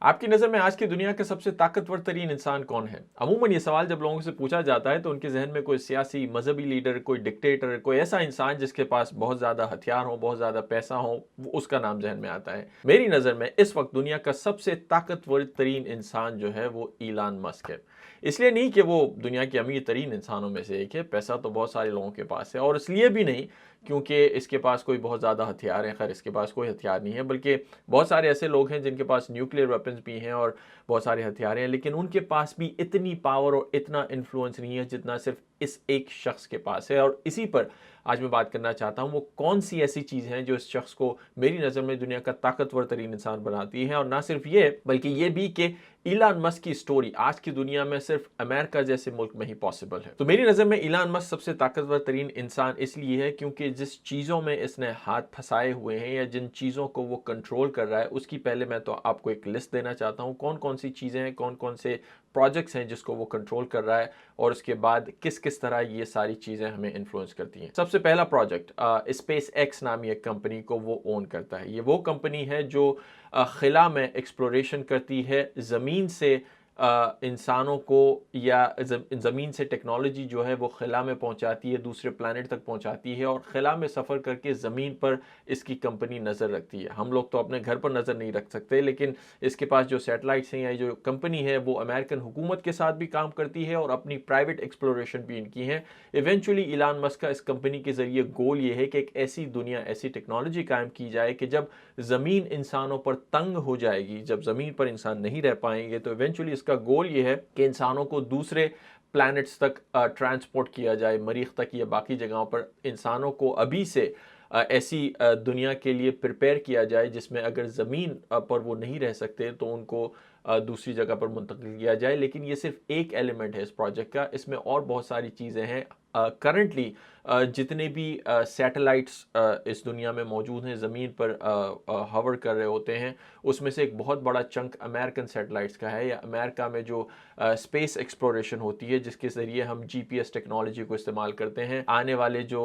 आपकी नज़र में आज की दुनिया का सबसे ताकतवर तरीन इंसान कौन है? अमूमन ये सवाल जब लोगों से पूछा जाता है तो उनके ज़हन में कोई सियासी, मज़हबी लीडर, कोई डिक्टेटर, कोई ऐसा इंसान जिसके पास बहुत ज़्यादा हथियार हो, बहुत ज़्यादा पैसा हो, वो उसका नाम ज़हन में आता है। मेरी नज़र में इस वक्त दुनिया का सबसे ताकतवर तरीन इंसान जो है वो इलान मस्क है। इसलिए नहीं कि वो दुनिया के अमीर तरीन इंसानों में से एक है, पैसा तो बहुत सारे लोगों के पास है और इसलिए भी नहीं क्योंकि इसके पास कोई बहुत ज़्यादा हथियार हैं, खैर इसके पास कोई हथियार नहीं है, बल्कि बहुत सारे ऐसे लोग हैं जिनके पास न्यूक्लियर वेपन्स भी हैं और बहुत सारे हथियार हैं, लेकिन उनके पास भी इतनी पावर और इतना इन्फ्लुएंस नहीं है जितना सिर्फ इस एक शख्स के पास है। और इसी पर आज मैं बात करना चाहता हूँ, वो कौन सी ऐसी चीज़ हैं जो इस शख्स को मेरी नज़र में दुनिया का ताकतवर तरीन इंसान बनाती है। और ना सिर्फ ये, बल्कि ये भी कि इलान मस्क की स्टोरी आज की दुनिया में सिर्फ अमेरिका जैसे मुल्क में ही पॉसिबल है। तो मेरी नज़र में इलान मस्क सबसे ताकतवर तरीन इंसान इसलिए है क्योंकि जिस चीज़ों में इसने हाथ फंसाए हुए हैं या जिन चीज़ों को वो कंट्रोल कर रहा है, उसकी पहले मैं तो आपको एक लिस्ट देना चाहता हूँ कौन कौन सी चीज़ें हैं, कौन कौन से प्रोजेक्ट्स हैं जिसको वो कंट्रोल कर रहा है और उसके बाद किस किस तरह ये सारी चीज़ें हमें इन्फ्लुएंस करती हैं। सबसे पहला प्रोजेक्ट स्पेस एक्स नामी एक कंपनी को वो ओन करता है। ये वो कंपनी है जो खिला में एक्सप्लोरेशन करती है, ज़मीन से इंसानों को या ज़मीन से टेक्नोलॉजी जो है वो खिला में पहुंचाती है, दूसरे प्लैनेट तक पहुंचाती है और खिला में सफ़र करके ज़मीन पर इसकी कंपनी नज़र रखती है। हम लोग तो अपने घर पर नज़र नहीं रख सकते, लेकिन इसके पास जो सैटेलाइट्स हैं या जो कंपनी है वो अमेरिकन हुकूमत के साथ भी काम करती है और अपनी प्राइवेट एक्सप्लोरेशन भी इनकी है। इवेंचुअली इलान मस्क का इस कंपनी के ज़रिए गोल ये है कि एक ऐसी दुनिया, ऐसी टेक्नोलॉजी कायम की जाए कि जब ज़मीन इंसानों पर तंग हो जाएगी, जब ज़मीन पर इंसान नहीं रह पाएंगे, तो इवेंचुअली इसका गोल ये है कि इंसानों को दूसरे प्लैनेट्स तक ट्रांसपोर्ट किया जाए, मरीख तक या बाकी जगहों पर इंसानों को अभी से ऐसी दुनिया के लिए प्रिपेयर किया जाए जिसमें अगर ज़मीन पर वो नहीं रह सकते तो उनको दूसरी जगह पर मुंतकिल किया जाए। लेकिन ये सिर्फ एक एलिमेंट है इस प्रोजेक्ट का, इसमें और बहुत सारी चीज़ें हैं। करंटली जितने भी सैटेलाइट्स इस दुनिया में मौजूद हैं, ज़मीन पर हवर कर रहे होते हैं, उसमें से एक बहुत बड़ा चंक अमेरिकन सैटेलाइट्स का है या अमेरिका में जो स्पेस एक्सप्लोरेशन होती है जिसके ज़रिए हम जीपीएस टेक्नोलॉजी को इस्तेमाल करते हैं, आने वाले जो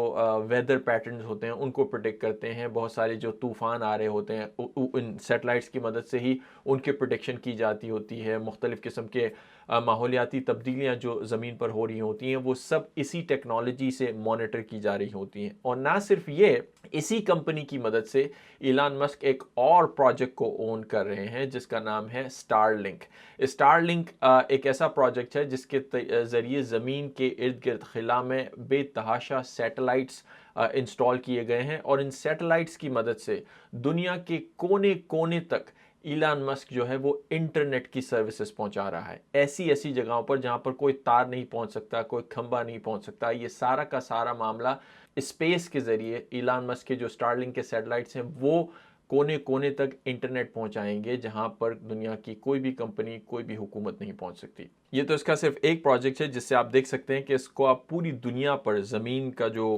वेदर पैटर्न्स होते हैं उनको प्रिडिक्ट करते हैं। बहुत सारे जो तूफ़ान आ रहे होते हैं इन सैटेलाइट्स की मदद से ही उनकी प्रोडिक्शन की जाती होती है। मुख्तलिफ़ किस्म के माहौलियाती तब्दीलियाँ जो ज़मीन पर हो रही होती हैं वो सब इसी टेक्नोलॉजी से मॉनिटर की जा रही होती हैं। और ना सिर्फ ये, इसी कंपनी की मदद से इलान मस्क एक और प्रोजेक्ट को ओन कर रहे हैं जिसका नाम है स्टारलिंक। स्टारलिंक एक ऐसा प्रोजेक्ट है जिसके ज़रिए ज़मीन के इर्द गिर्द खिला में बेतहाशा सैटेलाइट्स इंस्टॉल किए गए हैं और इन सैटेलाइट्स की मदद से दुनिया के कोने कोने तक इलान मस्क जो है वो इंटरनेट की सर्विसेज पहुंचा रहा है, ऐसी ऐसी जगहों पर जहां पर कोई तार नहीं पहुंच सकता, कोई खंबा नहीं पहुंच सकता। ये सारा का सारा मामला स्पेस के जरिए इलान मस्क के जो स्टारलिंक के सैटेलाइट्स हैं वो कोने कोने तक इंटरनेट पहुंचाएंगे जहां पर दुनिया की कोई भी कंपनी, कोई भी हुकूमत नहीं पहुंच सकती। ये तो इसका सिर्फ एक प्रोजेक्ट है जिससे आप देख सकते हैं कि इसको आप पूरी दुनिया पर ज़मीन का जो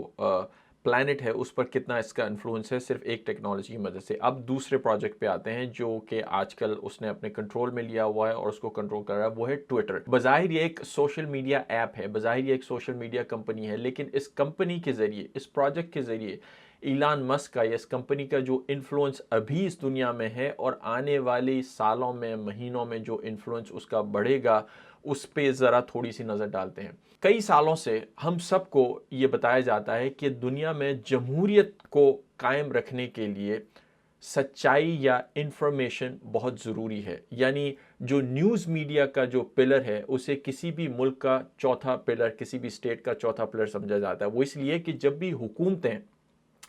प्लैनेट है उस पर कितना इसका इन्फ्लुएंस है सिर्फ एक टेक्नोलॉजी की मदद से। अब दूसरे प्रोजेक्ट पे आते हैं जो कि आजकल उसने अपने कंट्रोल में लिया हुआ है और उसको कंट्रोल कर रहा है, वो है ट्विटर। बज़ाहिर ये एक सोशल मीडिया ऐप है, बज़ाहिर ये एक सोशल मीडिया कंपनी है, लेकिन इस कंपनी के ज़रिए, इस प्रोजेक्ट के ज़रिए इलान मस्क का या इस कंपनी का जो इन्फ्लुएंस अभी इस दुनिया में है और आने वाले सालों में, महीनों में जो इन्फ्लुएंस उसका बढ़ेगा, उस पे ज़रा थोड़ी सी नज़र डालते हैं। कई सालों से हम सबको ये बताया जाता है कि दुनिया में जमहूरियत को कायम रखने के लिए सच्चाई या इंफॉर्मेशन बहुत ज़रूरी है। यानी जो न्यूज़ मीडिया का जो पिलर है उसे किसी भी मुल्क का चौथा पिलर, किसी भी स्टेट का चौथा पिलर समझा जाता है। वो इसलिए कि जब भी हुकूमतें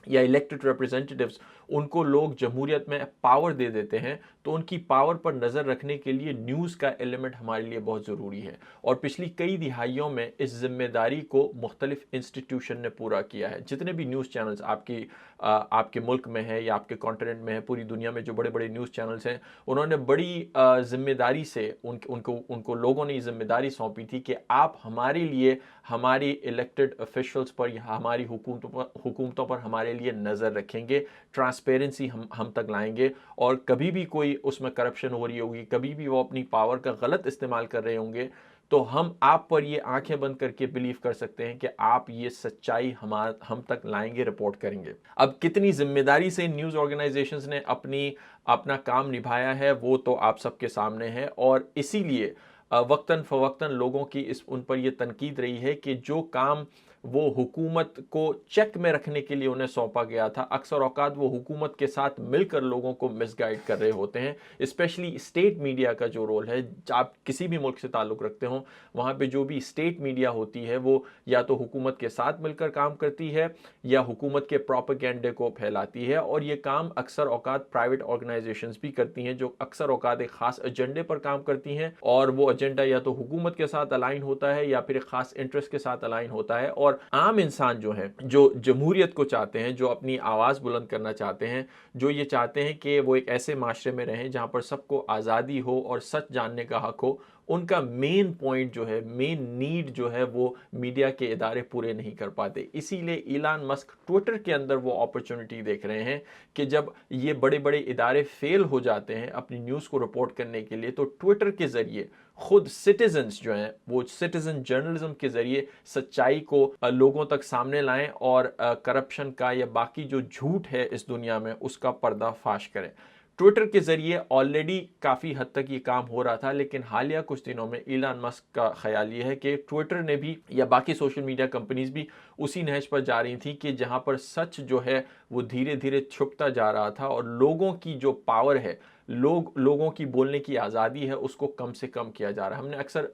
या इलेक्टेड रिप्रेजेंटेटिव्स उनको लोग जमहूरियत में पावर दे देते हैं तो उनकी पावर पर नज़र रखने के लिए न्यूज़ का एलिमेंट हमारे लिए बहुत ज़रूरी है। और पिछली कई दिहाइयों में इस जिम्मेदारी को मुख्तलिफ इंस्टीट्यूशन ने पूरा किया है। जितने भी न्यूज़ चैनल्स आपके मुल्क में है या आपके कॉन्टिनेंट में है, पूरी दुनिया में जो बड़े बड़े न्यूज़ चैनल्स हैं, उन्होंने बड़ी जिम्मेदारी से उनको लोगों ने ये जिम्मेदारी सौंपी थी कि आप हमारे लिए, हमारी इलेक्टेड ऑफिशियल्स पर या हमारी हुकूमतों पर हमारे लिए नज़र रखेंगे, ट्रांसपेरेंसी हम तक लाएंगे और कभी भी कोई उसमें करप्शन हो रही होगी, कभी भी वो अपनी पावर का गलत इस्तेमाल कर रहे होंगे, तो हम आप पर ये आंखें बंद करके बिलीव कर सकते हैं कि आप ये सच्चाई हम तक लाएंगे, रिपोर्ट करेंगे। अब कितनी जिम्मेदारी से न्यूज़ ऑर्गेनाइजेशंस ने अपनी अपना काम निभाया है वो तो आप सबके सामने है। और इसीलिए वक्तन फ़वक्तन लोगों की इस उन पर ये तनकीद रही है कि जो काम वो हुकूमत को चेक में रखने के लिए उन्हें सौंपा गया था, अक्सर औकात वो हुकूमत के साथ मिलकर लोगों को मिसगाइड कर रहे होते हैं। स्पेशली स्टेट मीडिया का जो रोल है, आप किसी भी मुल्क से ताल्लुक़ रखते हो, वहाँ पे जो भी स्टेट मीडिया होती है वो या तो हुकूमत के साथ मिलकर काम करती है या हुकूमत के प्रोपेगेंडे को फैलाती है। और ये काम अक्सर औकात प्राइवेट ऑर्गेनाइजेशंस भी करती हैं, जो अक्सर औकात एक ख़ास एजेंडे पर काम करती हैं, और वो एजेंडा या तो हुकूमत के साथ अलाइन होता है या फिर एक ख़ास इंटरेस्ट के साथ अलाइन होता है। और आम इंसान जो हैं, जो जमहूरियत को चाहते हैं, जो अपनी आवाज़ बुलंद करना चाहते हैं, जो ये चाहते हैं कि वो एक ऐसे माशरे में रहें जहाँ पर सबको आज़ादी हो और सच जानने का हक हो, उनका मेन पॉइंट जो है, मेन नीड जो है, वो मीडिया के इदारे पूरे नहीं कर पाते। इसीलिए इलान मस्क ट्विटर के अंदर वो अपॉर्चुनिटी देख रहे हैं कि जब ये बड़े-बड़े इदारे फेल हो जाते हैं अपनी न्यूज़ को रिपोर्ट करने के लिए, तो ट्विटर के ज़रिए खुद सिटीजन्स जो हैं, वो सिटीजन जर्नलिज्म के ज़रिए सच्चाई को लोगों तक सामने लाएं और करप्शन का या बाकी जो झूठ है इस दुनिया में, उसका पर्दाफाश करें। ट्विटर के ज़रिए ऑलरेडी काफ़ी हद तक ये काम हो रहा था, लेकिन हालिया कुछ दिनों में इलान मस्क का ख्याल ये है कि ट्विटर ने भी या बाकी सोशल मीडिया कंपनीज भी उसी नहज पर जा रही थी कि जहां पर सच जो है वो धीरे धीरे छुपता जा रहा था और लोगों की जो पावर है, लोगों की बोलने की आज़ादी है, उसको कम से कम किया जा रहा है। हमने अक्सर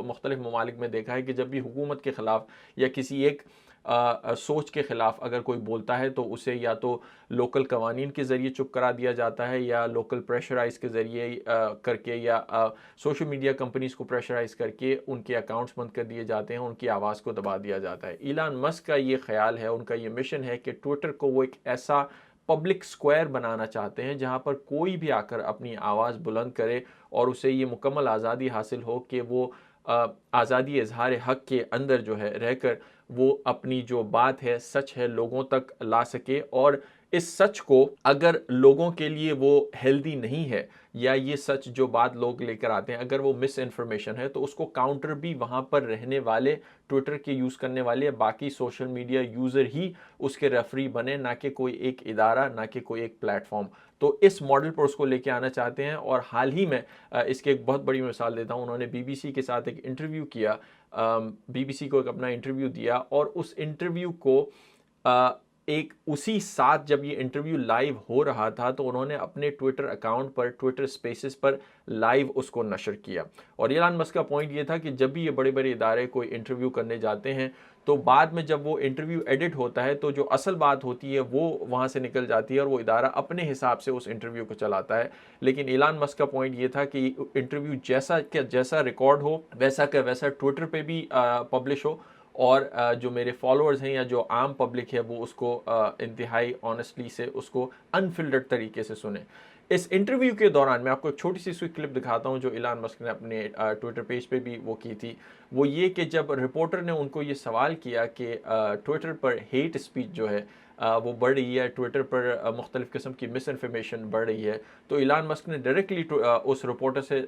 मुख्तलिफ ममालिक में देखा है कि जब भी हुकूमत के ख़िलाफ़ या किसी एक सोच के ख़िलाफ़ अगर कोई बोलता है तो उसे या तो लोकल कवानीन के ज़रिए चुप करा दिया जाता है या लोकल प्रेशराइज़ के ज़रिए करके या सोशल मीडिया कंपनीज़ को प्रेशराइज़ करके उनके अकाउंट्स बंद कर दिए जाते हैं, उनकी आवाज़ को दबा दिया जाता है। इलान मस्क का ये ख्याल है, उनका ये मिशन है कि ट्विटर को वो एक ऐसा पब्लिक स्क्वायर बनाना चाहते हैं जहाँ पर कोई भी आकर अपनी आवाज़ बुलंद करे और उसे ये मुकम्मल आज़ादी हासिल हो कि वो आज़ादी इज़हार हक़ के अंदर जो है रहकर वो अपनी जो बात है, सच है, लोगों तक ला सके। और इस सच को अगर लोगों के लिए वो हेल्दी नहीं है या ये सच जो बात लोग लेकर आते हैं अगर वो मिस इन्फॉर्मेशन है, तो उसको काउंटर भी वहाँ पर रहने वाले, ट्विटर के यूज़ करने वाले या बाकी सोशल मीडिया यूज़र ही उसके रेफरी बने, ना कि कोई एक इदारा, ना कि कोई एक प्लेटफॉर्म। तो इस मॉडल पर उसको लेके आना चाहते हैं। और हाल ही में इसकी एक बहुत बड़ी मिसाल देता हूँ, उन्होंने बीबीसी के साथ एक इंटरव्यू किया, बीबीसी को एक अपना इंटरव्यू दिया और उस इंटरव्यू को एक उसी साथ जब ये इंटरव्यू लाइव हो रहा था तो उन्होंने अपने ट्विटर अकाउंट पर, ट्विटर स्पेसेस पर लाइव उसको नशर किया। और इलान मस्क का पॉइंट ये था कि जब भी ये बड़े बड़े इदारे कोई इंटरव्यू करने जाते हैं तो बाद में जब वो इंटरव्यू एडिट होता है तो जो असल बात होती है वो वहाँ से निकल जाती है और वो इदारा अपने हिसाब से उस इंटरव्यू को चलाता है। लेकिन इलान मस्क का पॉइंट ये था कि इंटरव्यू जैसा रिकॉर्ड हो वैसा का वैसा ट्विटर पे भी पब्लिश हो और जो मेरे फॉलोअर्स हैं या जो आम पब्लिक है वो उसको इंतहाई ऑनेस्टली से उसको अनफिल्टर्ड तरीके से सुने। इस इंटरव्यू के दौरान मैं आपको एक छोटी सी क्लिप दिखाता हूं जो इलान मस्क ने अपने ट्विटर पेज पे भी वो की थी। वो ये कि जब रिपोर्टर ने उनको ये सवाल किया कि ट्विटर पर हेट स्पीच जो है वो बढ़ रही है, ट्विटर पर मुख्तलिफ़ किस्म की मिस इन्फॉर्मेशन बढ़ रही है, तो इलान मस्क ने डायरेक्टली उस रिपोर्टर से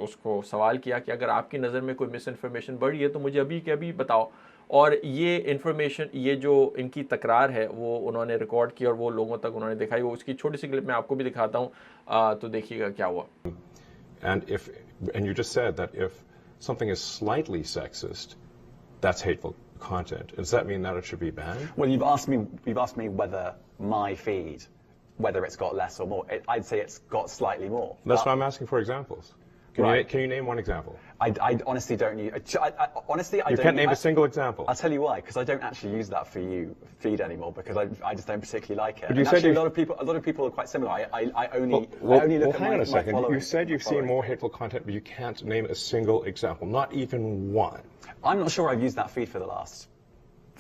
उसको सवाल किया कि अगर आपकी नज़र में कोई मिस इन्फॉर्मेशन बढ़ रही है तो मुझे अभी के अभी बताओ। और ये इन्फॉर्मेशन, ये जो इनकी तकरार है वो उन्होंने रिकॉर्ड की और वो लोगों तक उन्होंने दिखाई। वो उसकी छोटी सी क्लिप मैं आपको भी दिखाता हूँ, तो देखिएगा क्या हुआ। And you just said that if something is slightly sexist, that's hateful content. Does that mean that it should be banned? Well, you've asked me whether my feed, whether it's got less or more. I'd say it's got slightly more. That's why I'm asking for examples. Can you name one example? I honestly don't use. Honestly, I you don't. Can't name a single example. I'll tell you why. Because I don't actually use that for you feed anymore. Because I just don't particularly like it. But you and said actually, a lot of people are quite similar. I only look at hang on a second. my You said you've seen more hateful content, but you can't name a single example, not even one. I'm not sure I've used that feed for the last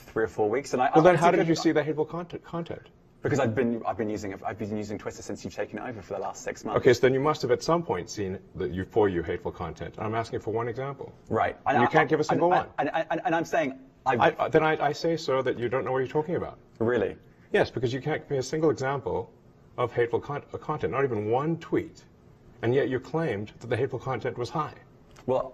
3 or 4 weeks. And well, then how did you see the hateful content? Because I've been using Twitter since you've taken it over for the last 6 months. Okay, so then you must have at some point seen for you hateful content. I'm asking for one example. Right. And you can't give a single one. And I'm saying then I say, sir, that you don't know what you're talking about. Really? Yes, because you can't give me a single example of hateful content, not even one tweet, and yet you claimed that the hateful content was high. Well,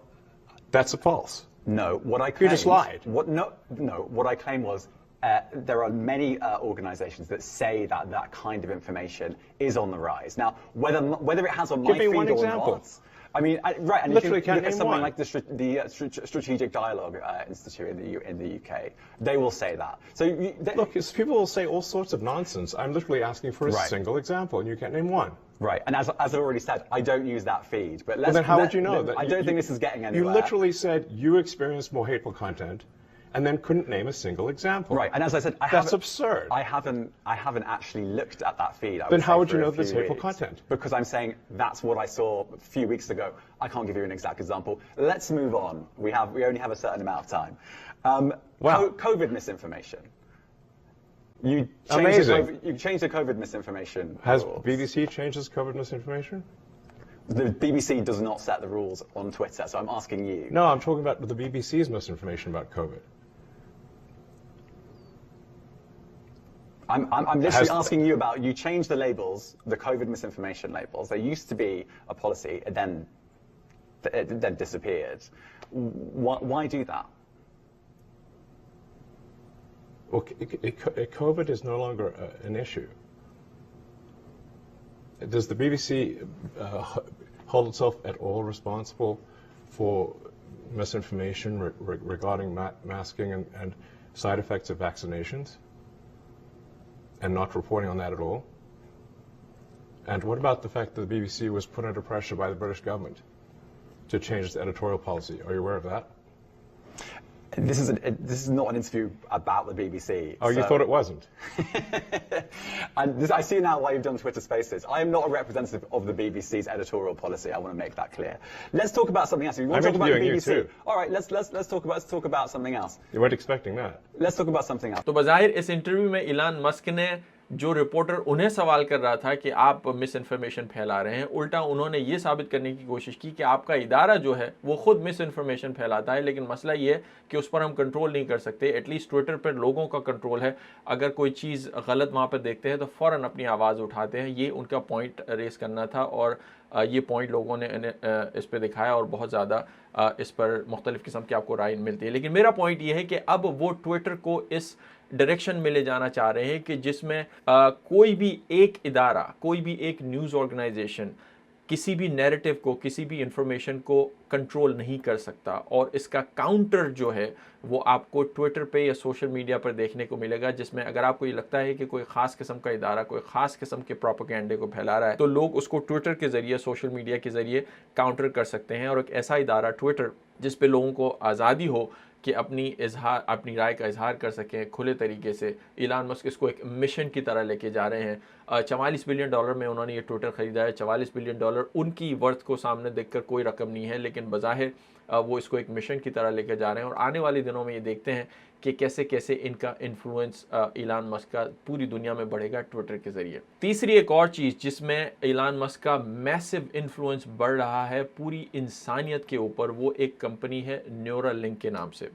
that's false. No, what I claimed... You just lied. No, what I claimed was there are many organizations that say that that kind of information is on the rise. Now, whether it has on my Give me feed one or example. not, I mean, right, and Literally if you can't look at name something one. like the Strategic Dialogue Institute in the UK, they will say that. So Look, people will say all sorts of nonsense. I'm literally asking for a Right. single example, and you can't name one. right, and as I already said, I don't use that feed. But Well, then how would you know that? I don't think this is getting anywhere. You literally said you experienced more hateful content, and then couldn't name a single example. Right, and as I said, That's absurd. I haven't actually looked at that feed. Then how would you know there's hateful content? Because I'm saying that's what I saw a few weeks ago. I can't give you an exact example. Let's move on. We only have a certain amount of time. Wow. COVID misinformation. You Amazing. you changed the COVID misinformation Has rules. BBC changed its COVID misinformation? The BBC does not set the rules on Twitter, so I'm asking you. No, I'm talking about the BBC's misinformation about COVID. I'm literally asking you about, you changed the labels, the COVID misinformation labels. There used to be a policy, it then disappeared. Why do that? Well, COVID is no longer an issue. Does the BBC hold itself at all responsible for misinformation regarding masking and side effects of vaccinations? And not reporting on that at all? And what about the fact that the BBC was put under pressure by the British government to change its editorial policy? Are you aware of that? This is not an interview about the BBC. Oh, you thought it wasn't? I see now why you've done Twitter Spaces. I am not a representative of the BBC's editorial policy. I want to make that clear. Let's talk about something else. You want to talk about the interviewing you BBC? too. All right, let's talk about something else. You weren't expecting that. Let's talk about something else. तो बज़ाहिर इस interview में इलान Musk ने जो reporter उन्हें सवाल कर रहा था कि आप मिस इन्फॉर्मेशन फैला रहे हैं, उल्टा उन्होंने ये साबित करने की कोशिश की कि आपका इदारा जो है वो खुद मिस इन्फॉर्मेशन फैलाता है, लेकिन मसला ये है कि उस पर हम कंट्रोल नहीं कर सकते। एटलीस्ट ट्विटर पर लोगों का कंट्रोल है, अगर कोई चीज़ गलत वहाँ पर देखते हैं तो फ़ौरन अपनी आवाज़ उठाते हैं। ये उनका पॉइंट रेस करना था और ये पॉइंट लोगों ने इस पर दिखाया और बहुत ज़्यादा इस पर मुख्तलिफ़ किस्म की आपको राय मिलती है। लेकिन मेरा पॉइंट ये है कि अब वो ट्विटर को इस डायरेक्शन में ले जाना चाह रहे हैं कि जिसमें कोई भी एक इदारा, कोई भी एक न्यूज़ ऑर्गेनाइजेशन किसी भी नैरेटिव को, किसी भी इंफॉर्मेशन को कंट्रोल नहीं कर सकता। और इसका काउंटर जो है वो आपको ट्विटर पे या सोशल मीडिया पर देखने को मिलेगा, जिसमें अगर आपको ये लगता है कि कोई ख़ास किस्म का इदारा कोई ख़ास किस्म के प्रोपेगेंडे को फैला रहा है, तो लोग उसको ट्विटर के ज़रिए, सोशल मीडिया के ज़रिए काउंटर कर सकते हैं। और एक ऐसा इदारा ट्विटर जिस पे लोगों को आज़ादी हो कि अपनी राय का इजहार कर सकें खुले तरीके से, इलान मस्क इसको एक मिशन की तरह लेके जा रहे हैं। $44 बिलियन में उन्होंने ये ट्विटर ख़रीदा है। $44 बिलियन उनकी वर्थ को सामने देखकर कोई रकम नहीं है, लेकिन बज़ाहिर वो इसको एक मिशन की तरह लेकर जा रहे हैं। और आने वाले दिनों में ये देखते हैं कि कैसे कैसे इनका इन्फ्लुएंस इलान मस्क का पूरी दुनिया में बढ़ेगा ट्विटर के ज़रिए। तीसरी एक और चीज़ जिसमें इलान मस्क का मैसिव इन्फ्लुएंस बढ़ रहा है पूरी इंसानियत के ऊपर, वो एक कंपनी है न्यूरालिंक के नाम से।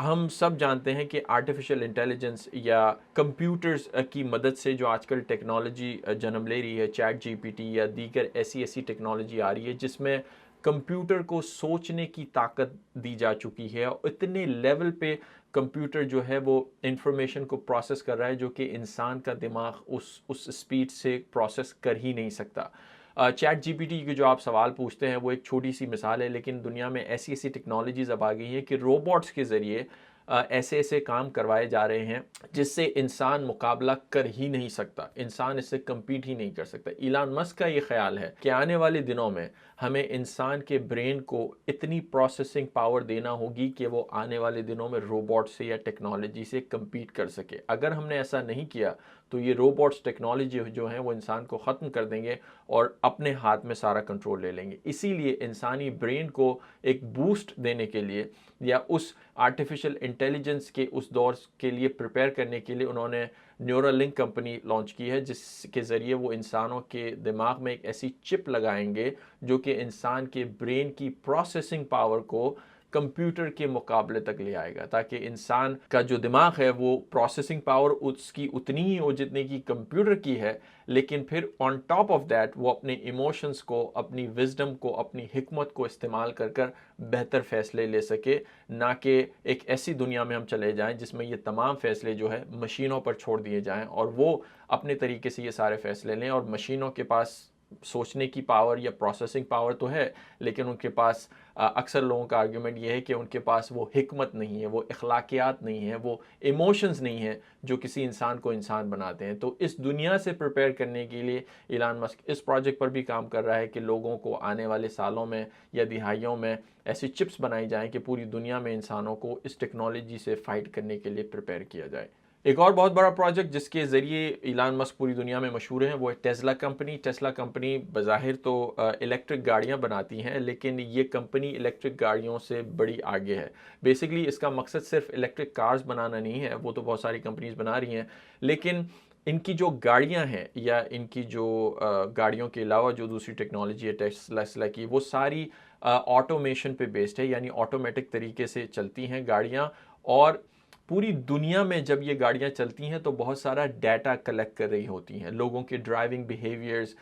हम सब जानते हैं कि आर्टिफिशियल इंटेलिजेंस या कंप्यूटर्स की मदद से जो आजकल टेक्नोलॉजी जन्म ले रही है, चैट जीपीटी या दीगर ऐसी टेक्नोलॉजी आ रही है जिसमें कंप्यूटर को सोचने की ताकत दी जा चुकी है और इतने लेवल पे कंप्यूटर जो है वो इंफॉर्मेशन को प्रोसेस कर रहा है जो कि इंसान का दिमाग उस स्पीड से प्रोसेस कर ही नहीं सकता। चैट जीपीटी के जो आप सवाल पूछते हैं वो एक छोटी सी मिसाल है, लेकिन दुनिया में ऐसी टेक्नोलॉजीज़ अब आ गई हैं कि रोबोट्स के ज़रिए ऐसे काम करवाए जा रहे हैं जिससे इंसान मुकाबला कर ही नहीं सकता, इंसान इससे कम्पीट ही नहीं कर सकता। इलान मस्क का ये ख्याल है कि आने वाले दिनों में हमें इंसान के ब्रेन को इतनी प्रोसेसिंग पावर देना होगी कि वो आने वाले दिनों में रोबोट से या टेक्नोलॉजी से कम्पीट कर सके। अगर हमने ऐसा नहीं किया तो ये रोबोट्स टेक्नोलॉजी जो हैं वो इंसान को ख़त्म कर देंगे और अपने हाथ में सारा कंट्रोल ले लेंगे। इसीलिए इंसानी ब्रेन को एक बूस्ट देने के लिए या उस आर्टिफिशियल इंटेलिजेंस के उस दौर के लिए प्रिपेयर करने के लिए उन्होंने न्यूरालिंक कंपनी लॉन्च की है, जिसके ज़रिए वो इंसानों के दिमाग में एक ऐसी चिप लगाएंगे जो कि इंसान के ब्रेन की प्रोसेसिंग पावर को कंप्यूटर के मुकाबले तक ले आएगा, ताकि इंसान का जो दिमाग है वो प्रोसेसिंग पावर उसकी उतनी ही हो जितनी की कंप्यूटर की है, लेकिन फिर ऑन टॉप ऑफ दैट वो अपने इमोशंस को, अपनी विजडम को, अपनी हिकमत को इस्तेमाल कर कर बेहतर फैसले ले सके, ना कि एक ऐसी दुनिया में हम चले जाएं जिसमें ये तमाम फैसले जो है मशीनों पर छोड़ दिए जाएं और वो अपने तरीके से ये सारे फैसले लें। और मशीनों के पास सोचने की पावर या प्रोसेसिंग पावर तो है, लेकिन उनके पास अक्सर लोगों का आर्ग्यूमेंट ये है कि उनके पास वो हिकमत नहीं है, वो अखलाकियात नहीं है, वो इमोशंस नहीं है जो किसी इंसान को इंसान बनाते हैं। तो इस दुनिया से प्रिपेयर करने के लिए इलान मस्क इस प्रोजेक्ट पर भी काम कर रहा है कि लोगों को आने वाले सालों में या दिहाइयों में ऐसी चिप्स बनाई जाएं कि पूरी दुनिया में इंसानों को इस टेक्नोलॉजी से फाइट करने के लिए प्रिपेयर किया जाए। एक और बहुत बड़ा प्रोजेक्ट जिसके ज़रिए इलान मस्क पूरी दुनिया में मशहूर हैं वो है टेस्ला कंपनी। टेस्ला कंपनी बज़ाहिर तो इलेक्ट्रिक गाड़ियां बनाती हैं, लेकिन ये कंपनी इलेक्ट्रिक गाड़ियों से बड़ी आगे है। बेसिकली इसका मकसद सिर्फ इलेक्ट्रिक कार्स बनाना नहीं है, वो तो बहुत सारी कंपनीज बना रही हैं, लेकिन इनकी जो गाड़ियां हैं या इनकी जो गाड़ियों के अलावा जो दूसरी टेक्नोलॉजी है टेस्ला की, वो सारी ऑटोमेशन पे बेस्ड है, यानी ऑटोमेटिक तरीके से चलती हैं गाड़ियां। और पूरी दुनिया में जब ये गाड़ियां चलती हैं तो बहुत सारा डाटा कलेक्ट कर रही होती हैं, लोगों के ड्राइविंग बिहेवियर्स,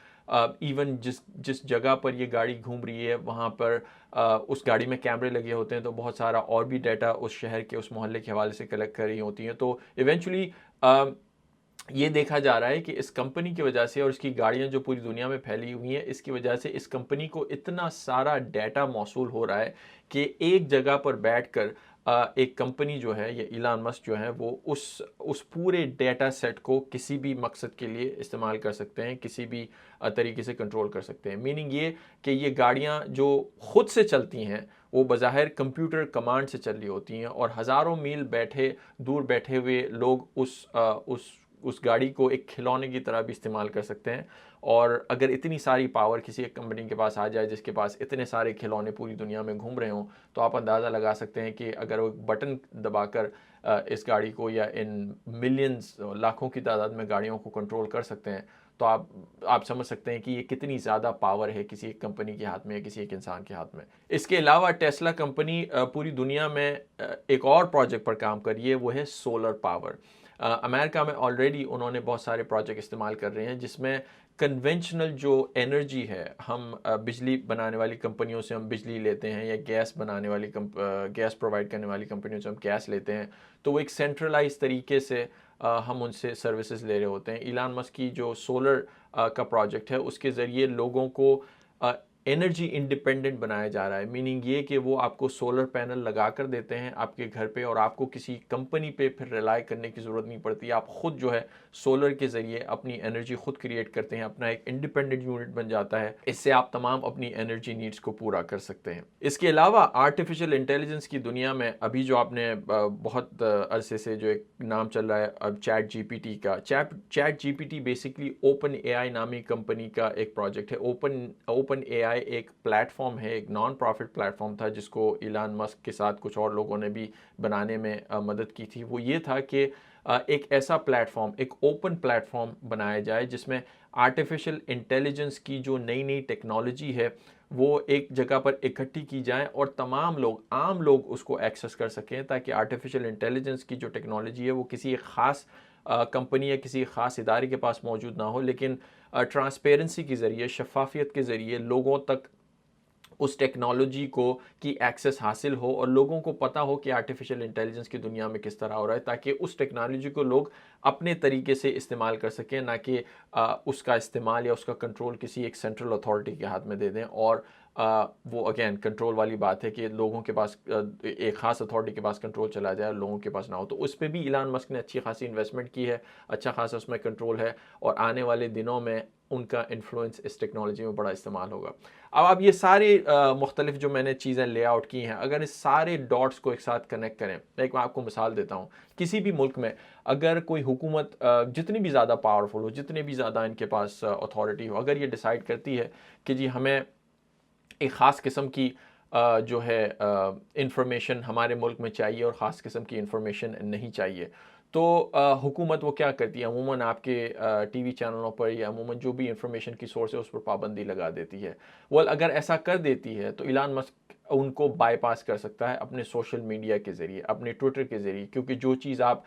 इवन जिस जगह पर ये गाड़ी घूम रही है वहाँ पर उस गाड़ी में कैमरे लगे होते हैं, तो बहुत सारा और भी डाटा उस शहर के, उस मोहल्ले के हवाले से कलेक्ट कर रही होती हैं। तो इवेंचुअली ये देखा जा रहा है कि इस कंपनी की वजह से और इसकी गाड़ियां जो पूरी दुनिया में फैली हुई हैं, इसकी वजह से इस कंपनी को इतना सारा डाटा मौसूल हो रहा है कि एक जगह पर बैठकर एक कंपनी जो है, ये इलान मस्क जो है, वो उस पूरे डेटा सेट को किसी भी मकसद के लिए इस्तेमाल कर सकते हैं, किसी भी तरीके से कंट्रोल कर सकते हैं। मीनिंग ये कि ये गाड़ियां जो खुद से चलती हैं वो बज़ाहिर कंप्यूटर कमांड से चल रही होती हैं और हज़ारों मील दूर बैठे हुए लोग उस गाड़ी को एक खिलौने की तरह भी इस्तेमाल कर सकते हैं। और अगर इतनी सारी पावर किसी एक कंपनी के पास आ जाए जिसके पास इतने सारे खिलौने पूरी दुनिया में घूम रहे हों, तो आप अंदाज़ा लगा सकते हैं कि अगर वो बटन दबाकर इस गाड़ी को या इन मिलियंस, लाखों की तादाद में गाड़ियों को कंट्रोल कर सकते हैं, तो आप समझ सकते हैं कि ये कितनी ज़्यादा पावर है किसी एक कंपनी के हाथ में या किसी एक इंसान के हाथ में। इसके अलावा टेस्ला कंपनी पूरी दुनिया में एक और प्रोजेक्ट पर काम कर रही है, वो है सोलर पावर। अमेरिका में ऑलरेडी उन्होंने बहुत सारे प्रोजेक्ट इस्तेमाल कर रहे हैं जिसमें कन्वेंशनल जो एनर्जी है, हम बिजली बनाने वाली कंपनियों से हम बिजली लेते हैं या गैस बनाने वाली गैस प्रोवाइड करने वाली कंपनियों से हम गैस लेते हैं, तो वो एक सेंट्रलाइज तरीके से हम उनसे सर्विसेज ले रहे होते हैं। इलान मस्क की जो सोलर का प्रोजेक्ट है उसके ज़रिए लोगों को एनर्जी इंडिपेंडेंट बनाया जा रहा है। मीनिंग ये कि वो आपको सोलर पैनल लगा कर देते हैं आपके घर पे और आपको किसी कंपनी पे फिर रिलाई करने की ज़रूरत नहीं पड़ती। आप ख़ुद जो है सोलर के ज़रिए अपनी एनर्जी ख़ुद क्रिएट करते हैं, अपना एक इंडिपेंडेंट यूनिट बन जाता है। इससे आप तमाम अपनी एनर्जी नीड्स को पूरा कर सकते हैं। इसके अलावा आर्टिफिशियल इंटेलिजेंस की दुनिया में अभी जो आपने बहुत अरसे से जो एक नाम चल रहा है अब चैट जीपीटी का, chat GPT basically open AI नामी कंपनी का एक प्रोजेक्ट है। ओपन एआई एक प्लेटफॉर्म है, एक नॉन प्रॉफिट प्लेटफॉर्म था जिसको इलान मस्क के साथ कुछ और लोगों ने भी बनाने में मदद की थी। वो ये था कि एक ऐसा प्लेटफॉर्म, एक ओपन प्लेटफॉर्म बनाया जाए जिसमें आर्टिफिशियल इंटेलिजेंस की जो नई नई टेक्नोलॉजी है वो एक जगह पर इकट्ठी की जाए और तमाम लोग, आम लोग उसको एक्सेस कर सकें, ताकि आर्टिफिशियल इंटेलिजेंस की जो टेक्नोलॉजी है वो किसी एक ख़ास कंपनी या किसी ख़ास इदारे के पास मौजूद ना हो, लेकिन ट्रांसपेरेंसी के ज़रिए, शफाफियत के ज़रिए लोगों तक उस टेक्नोलॉजी की एक्सेस हासिल हो और लोगों को पता हो कि आर्टिफिशियल इंटेलिजेंस की दुनिया में किस तरह हो रहा है, ताकि उस टेक्नोलॉजी को लोग अपने तरीके से इस्तेमाल कर सकें, ना कि उसका इस्तेमाल या उसका कंट्रोल किसी एक सेंट्रल अथॉरिटी के हाथ में दे दें। और वो अगेन कंट्रोल वाली बात है कि लोगों के पास एक ख़ास अथॉरिटी के पास कंट्रोल चला जाए और लोगों के पास ना हो। तो उस पर भी इलान मस्क ने अच्छी खासी इन्वेस्टमेंट की है, अच्छा खासा उसमें कंट्रोल है और आने वाले दिनों में उनका इन्फ्लुएंस इस टेक्नोलॉजी में बड़ा इस्तेमाल होगा। अब आप ये सारे मुख्तलिफ जो मैंने चीज़ें लेआउट की हैं, अगर इस सारे डॉट्स को एक साथ कनेक्ट करें, एक मैं आपको मिसाल देता हूँ। किसी भी मुल्क में अगर कोई हुकूमत जितनी भी ज़्यादा पावरफुल हो, जितने भी ज़्यादा इनके पास अथॉरिटी हो, अगर ये डिसाइड करती है कि जी हमें एक ख़ास किस्म की जो है इंफॉर्मेशन हमारे मुल्क में चाहिए और ख़ास किस्म की इंफॉर्मेशन नहीं चाहिए, तो हुकूमत वो क्या करती है, अमूमन आपके टीवी चैनलों पर या अमूमन जो भी इंफॉर्मेशन की सोर्स है उस पर पाबंदी लगा देती है। अगर ऐसा कर देती है तो इलान मस्क उनको बाईपास कर सकता है अपने सोशल मीडिया के ज़रिए, अपने ट्विटर के ज़रिए, क्योंकि जो चीज़ आप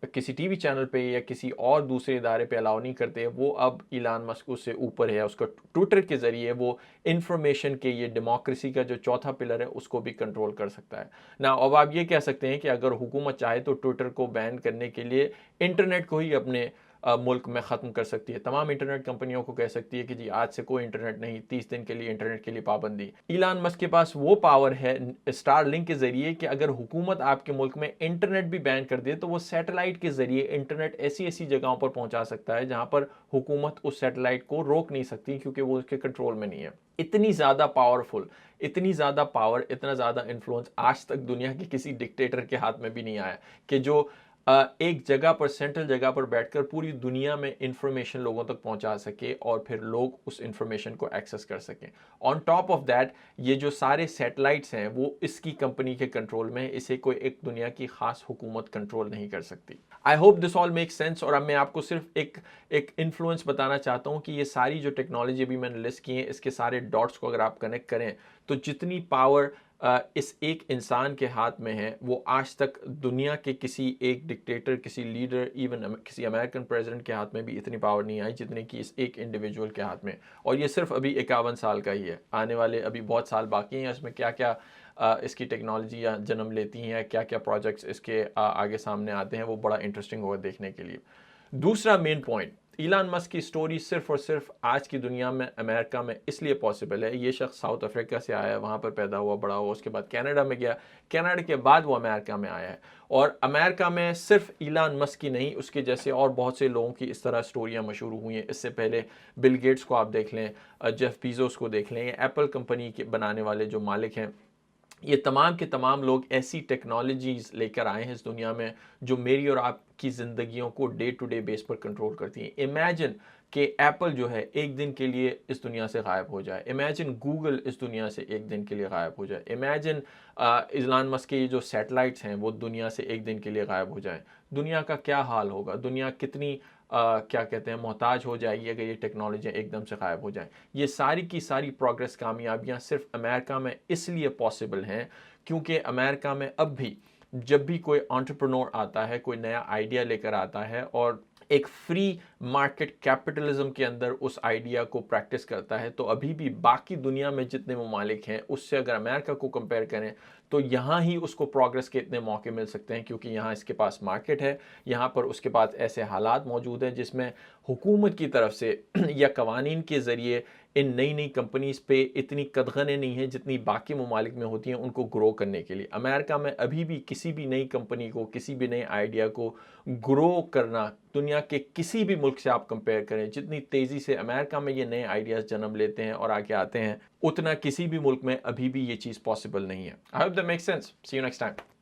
किसी टीवी चैनल पे या किसी और दूसरे इदारे पे अलाउ नहीं करते, वो अब इलान मस्क उससे ऊपर है। उसका ट्विटर के ज़रिए वो इंफॉर्मेशन के, ये डेमोक्रेसी का जो चौथा पिलर है, उसको भी कंट्रोल कर सकता है ना। अब आप ये कह सकते हैं कि अगर हुकूमत चाहे तो ट्विटर को बैन करने के लिए इंटरनेट को ही अपने मुल्क में ख़त्म कर सकती है। तमाम इंटरनेट कंपनियों को कह सकती है कि जी आज से कोई इंटरनेट नहीं, 30 दिन के लिए इंटरनेट के लिए पाबंदी। इलान मस्क के पास वो पावर है स्टारलिंक के ज़रिए कि अगर हुकूमत आपके मुल्क में इंटरनेट भी बैन कर दे तो वो सैटेलाइट के ज़रिए इंटरनेट ऐसी ऐसी जगहों पर पहुंचा सकता है जहां पर हुकूमत उस सैटेलाइट को रोक नहीं सकती, क्योंकि वो उसके कंट्रोल में नहीं है। इतनी ज़्यादा पावरफुल, इतनी ज़्यादा पावर, इतना ज़्यादा इन्फ्लुएंस आज तक दुनिया के किसी डिक्टेटर के हाथ में भी नहीं आया कि जो एक जगह पर, सेंट्रल जगह पर बैठकर पूरी दुनिया में इंफॉर्मेशन लोगों तक पहुंचा सके और फिर लोग उस इंफॉर्मेशन को एक्सेस कर सकें। ऑन टॉप ऑफ दैट, ये जो सारे सैटेलाइट्स हैं वो इसकी कंपनी के कंट्रोल में है, इसे कोई एक दुनिया की खास हुकूमत कंट्रोल नहीं कर सकती। I hope this all make sense. और अब मैं आपको सिर्फ एक इन्फ्लुएंस बताना चाहता हूँ कि ये सारी जो टेक्नोलॉजी अभी मैंने लिस्ट की है, इसके सारे डॉट्स को अगर आप कनेक्ट करें तो जितनी पावर इस एक इंसान के हाथ में है, वो आज तक दुनिया के किसी एक डिक्टेटर, किसी लीडर, इवन किसी अमेरिकन प्रेसिडेंट के हाथ में भी इतनी पावर नहीं आई जितनी कि इस एक इंडिविजुअल के हाथ में। और ये सिर्फ अभी 51 साल का ही है, आने वाले अभी बहुत साल बाकी हैं। इसमें क्या क्या इसकी टेक्नोलॉजी या जन्म लेती हैं, क्या क्या प्रोजेक्ट्स इसके आगे सामने आते हैं, वो बड़ा इंटरेस्टिंग होगा देखने के लिए। दूसरा मेन पॉइंट, इलान मस्क की स्टोरी सिर्फ और सिर्फ आज की दुनिया में, अमेरिका में इसलिए पॉसिबल है। ये शख्स साउथ अफ्रीका से आया है, वहाँ पर पैदा हुआ, बड़ा हुआ, उसके बाद कनाडा में गया, कनाडा के बाद वो अमेरिका में आया है। और अमेरिका में सिर्फ इलान मस्क की नहीं, उसके जैसे और बहुत से लोगों की इस तरह स्टोरियाँ मशहूर हुई हैं। इससे पहले बिल गेट्स को आप देख लें, जेफ बीजोस को देख लें, एप्पल कंपनी के बनाने वाले जो मालिक हैं, ये तमाम के तमाम लोग ऐसी टेक्नोलॉजीज़ लेकर आए हैं इस दुनिया में जो मेरी और आपकी ज़िंदगियों को डे टू डे बेस पर कंट्रोल करती हैं। इमेजिन कि एप्पल जो है एक दिन के लिए इस दुनिया से गायब हो जाए। इमेजिन गूगल इस दुनिया से एक दिन के लिए गायब हो जाए। इमेजिन इलान मस्क के ये जो सैटेलाइट्स हैं वो दुनिया से एक दिन के लिए गायब हो जाएं। दुनिया का क्या हाल होगा? दुनिया कितनी क्या कहते हैं, मोहताज हो जाएगी अगर ये टेक्नोलॉजी एकदम से गायब हो जाए। ये सारी की सारी प्रोग्रेस, कामयाबियाँ सिर्फ अमेरिका में इसलिए पॉसिबल हैं क्योंकि अमेरिका में अब भी जब भी कोई एंटरप्रेन्योर आता है, कोई नया आइडिया लेकर आता है और एक फ्री मार्केट कैपिटलिज्म के अंदर उस आइडिया को प्रैक्टिस करता है, तो अभी भी बाकी दुनिया में जितने ममालिक हैं उससे अगर अमेरिका को कंपेयर करें तो यहाँ ही उसको प्रोग्रेस के इतने मौके मिल सकते हैं, क्योंकि यहाँ इसके पास मार्केट है, यहाँ पर उसके पास ऐसे हालात मौजूद हैं जिसमें हुकूमत की तरफ से या कवानीन के ज़रिए इन नई नई कंपनीज़ पे इतनी कदगनें नहीं हैं जितनी बाकी ममालिक में होती हैं उनको ग्रो करने के लिए। अमेरिका में अभी भी किसी भी नई कंपनी को, किसी भी नए आइडिया को ग्रो करना, दुनिया के किसी भी मुल्क से आप कंपेयर करें, जितनी तेज़ी से अमेरिका में ये नए आइडियाज़ जन्म लेते हैं और आगे आते हैं, उतना किसी भी मुल्क में अभी भी ये चीज़ पॉसिबल नहीं है। I hope that makes sense. See you next time.